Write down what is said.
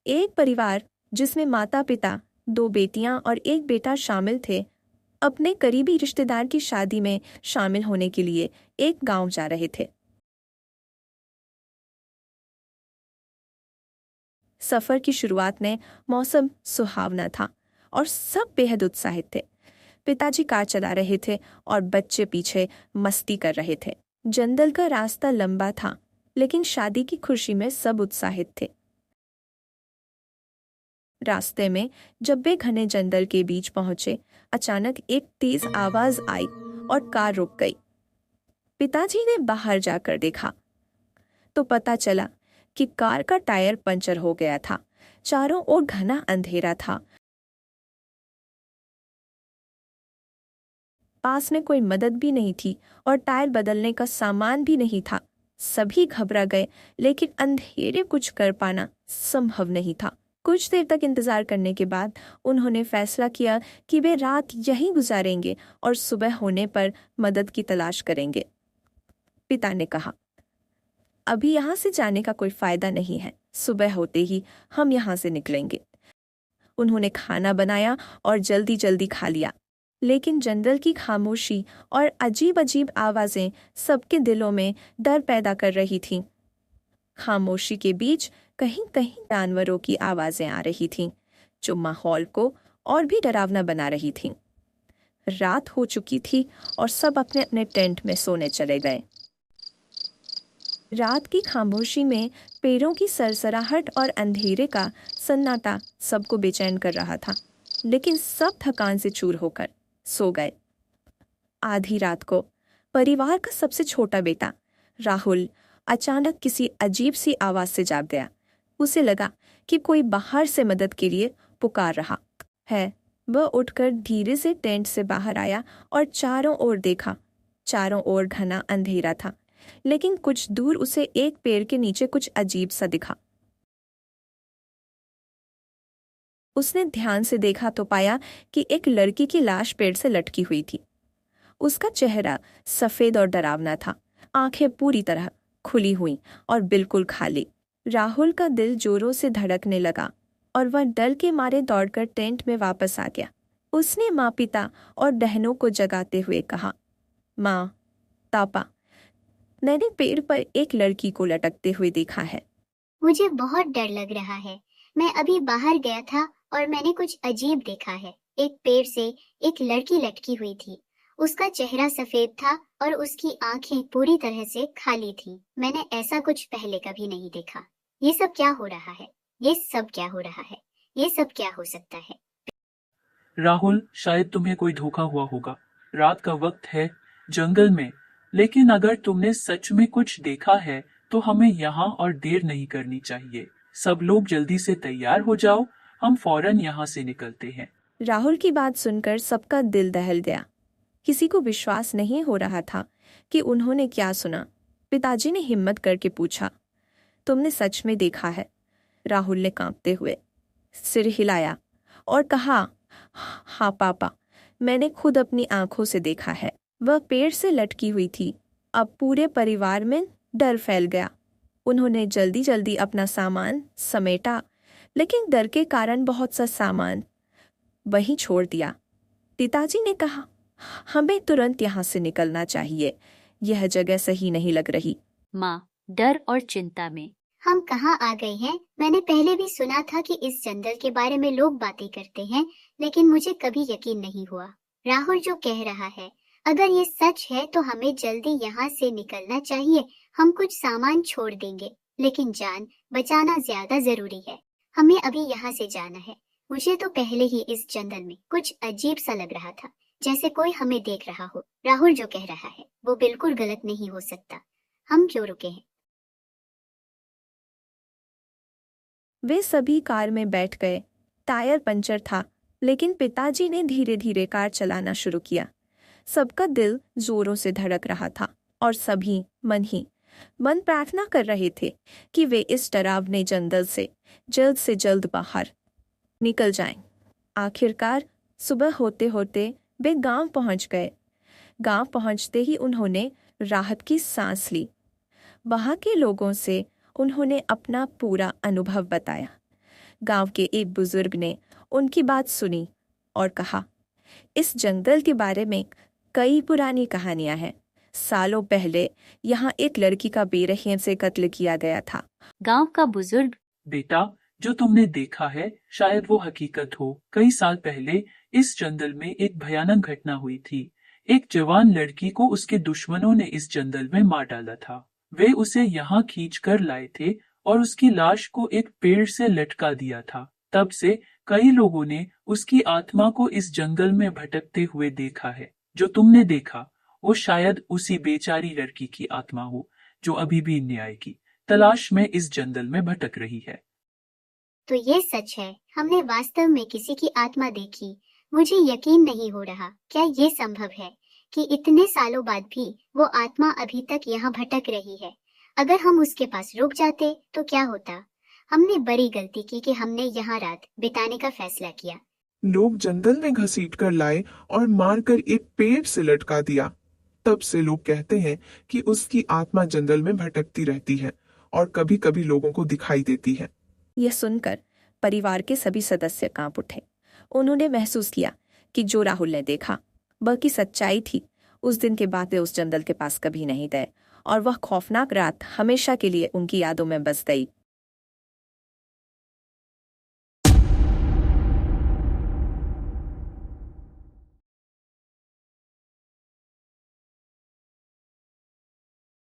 एक परिवार जिसमें माता पिता, 2 बेटियां और 1 बेटा शामिल थे, अपने करीबी रिश्तेदार की शादी में शामिल होने के लिए एक गांव जा रहे थे। सफर की शुरुआत में मौसम सुहावना था और सब बेहद उत्साहित थे। पिताजी कार चला रहे थे और बच्चे पीछे मस्ती कर रहे थे। जंगल का रास्ता लंबा था, लेकिन शादी की खुशी में सब उत्साहित थे। रास्ते में जब वे घने जंगल के बीच पहुंचे, अचानक एक तेज आवाज आई और कार रुक गई। पिताजी ने बाहर जाकर देखा तो पता चला कि कार का टायर पंचर हो गया था। चारों ओर घना अंधेरा था। पास में कोई मदद भी नहीं थी और टायर बदलने का सामान भी नहीं था। सभी घबरा गए, लेकिन अंधेरे कुछ कर पाना संभव नहीं था। कुछ देर तक इंतजार करने के बाद उन्होंने फैसला किया कि वे रात यहीं गुजारेंगे और सुबह होने पर मदद की तलाश करेंगे। पिता ने कहा, अभी यहाँ से जाने का कोई फायदा नहीं है, सुबह होते ही हम यहाँ से निकलेंगे। उन्होंने खाना बनाया और जल्दी जल्दी खा लिया, लेकिन जंगल की खामोशी और अजीब अजीब आवाजें सबके दिलों में डर पैदा कर रही थीं। खामोशी के बीच कहीं कहीं जानवरों की आवाजें आ रही थीं, जो माहौल को और भी डरावना बना रही थीं। रात हो चुकी थी और सब अपने अपने टेंट में सोने चले गए। रात की खामोशी में पेड़ों की सरसराहट और अंधेरे का सन्नाटा सबको बेचैन कर रहा था, लेकिन सब थकान से चूर होकर सो गए। आधी रात को परिवार का सबसे छोटा बेटा राहुल अचानक किसी अजीब सी आवाज से जाग गया। उसे लगा कि कोई बाहर से मदद के लिए पुकार रहा है। वह उठकर धीरे से टेंट से बाहर आया और चारों ओर देखा। चारों ओर घना अंधेरा था, लेकिन कुछ दूर उसे एक पेड़ के नीचे कुछ अजीब सा दिखा। उसने ध्यान से देखा तो पाया कि एक लड़की की लाश पेड़ से लटकी हुई थी। उसका चेहरा सफेद और डरावना था, आंखें पूरी तरह खुली हुई और बिल्कुल खाली। राहुल का दिल जोरों से धड़कने लगा और वह डर के मारे दौड़कर टेंट में वापस आ गया। उसने माँ, पिता और बहनों को जगाते हुए कहा, माँ, पापा, मैंने पेड़ पर एक लड़की को लटकते हुए देखा है। मुझे बहुत डर लग रहा है। मैं अभी बाहर गया था और मैंने कुछ अजीब देखा है। एक पेड़ से एक लड़की लटकी हुई थी। उसका चेहरा सफेद था और उसकी आंखें पूरी तरह से खाली थी। मैंने ऐसा कुछ पहले कभी नहीं देखा। ये सब क्या हो रहा है? ये सब क्या हो रहा है? ये सब क्या हो सकता है? राहुल, शायद तुम्हें कोई धोखा हुआ होगा। रात का वक्त है, जंगल में। लेकिन अगर तुमने सच में कुछ देखा है तो हमें यहाँ और देर नहीं करनी चाहिए। सब लोग जल्दी से तैयार हो जाओ, हम फौरन यहाँ से निकलते हैं। राहुल की बात सुनकर सबका दिल दहल गया। किसी को विश्वास नहीं हो रहा था कि उन्होंने क्या सुना। पिताजी ने हिम्मत करके पूछा, तुमने सच में देखा है? राहुल ने कांपते हुए सिर हिलाया और कहा, हाँ पापा, मैंने खुद अपनी आंखों से देखा है। वह पेड़ से लटकी हुई थी। अब पूरे परिवार में डर फैल गया। उन्होंने जल्दी जल्दी अपना सामान समेटा, लेकिन डर के कारण बहुत सा सामान वहीं छोड़ दिया। पिताजी ने कहा, हमें तुरंत यहाँ से निकलना चाहिए। यह जगह सही नहीं लग रही। माँ, डर और चिंता में हम कहाँ आ गए हैं? मैंने पहले भी सुना था कि इस जंगल के बारे में लोग बातें करते हैं, लेकिन मुझे कभी यकीन नहीं हुआ। राहुल जो कह रहा है, अगर ये सच है तो हमें जल्दी यहाँ से निकलना चाहिए। हम कुछ सामान छोड़ देंगे, लेकिन जान बचाना ज्यादा जरूरी है। हमें अभी यहाँ से जाना है। मुझे तो पहले ही इस जंगल में कुछ अजीब सा लग रहा था, जैसे कोई हमें देख रहा हो। राहुल जो कह रहा है वो बिल्कुल गलत नहीं हो सकता। हम क्यों रुके हैं? वे सभी कार में बैठ गए। टायर पंचर था, लेकिन पिताजी ने धीरे धीरे कार चलाना शुरू किया। सबका दिल जोरों से धड़क रहा था और सभी मन ही मन प्रार्थना कर रहे थे कि वे इस डरावने जंगल से जल्द बाहर निकल जाएं। आखिरकार सुबह होते होते वे गांव पहुंच गए। गांव पहुंचते ही उन्होंने राहत की सांस ली। वहां के लोगों से उन्होंने अपना पूरा अनुभव बताया। गांव के एक बुजुर्ग ने उनकी बात सुनी और कहा, इस जंगल के बारे में कई पुरानी कहानियां हैं। सालों पहले यहाँ एक लड़की का बेरहम से कत्ल किया गया था। गांव का बुजुर्ग। बेटा, जो तुमने देखा है शायद वो हकीकत हो। कई साल पहले इस जंगल में एक भयानक घटना हुई थी। एक जवान लड़की को उसके दुश्मनों ने इस जंगल में मार डाला था। वे उसे यहाँ खींच कर लाए थे और उसकी लाश को एक पेड़ से लटका दिया था। तब से कई लोगों ने उसकी आत्मा को इस जंगल में भटकते हुए देखा है। जो तुमने देखा वो शायद उसी बेचारी लड़की की आत्मा हो जो अभी भी न्याय की तलाश में इस जंगल में भटक रही है। तो ये सच है, हमने वास्तव में किसी की आत्मा देखी। मुझे यकीन नहीं हो रहा। क्या ये संभव है कि इतने सालों बाद भी वो आत्मा अभी तक यहाँ भटक रही है? अगर हम उसके पास रुक जाते तो क्या होता? हमने बड़ी गलती की कि हमने यहाँ रात बिताने का फैसला किया। लोग जंगल में घसीट कर लाए और मारकर एक पेड़ से लटका दिया। तब से लोग कहते हैं कि उसकी आत्मा जंगल में भटकती रहती है और कभी कभी लोगों को दिखाई देती है। यह सुनकर परिवार के सभी सदस्य कांप उठे। उन्होंने महसूस किया कि जो राहुल ने देखा बल्कि सच्चाई थी। उस दिन के बाद वे उस जंगल के पास कभी नहीं गए और वह खौफनाक रात हमेशा के लिए उनकी यादों में बस गई।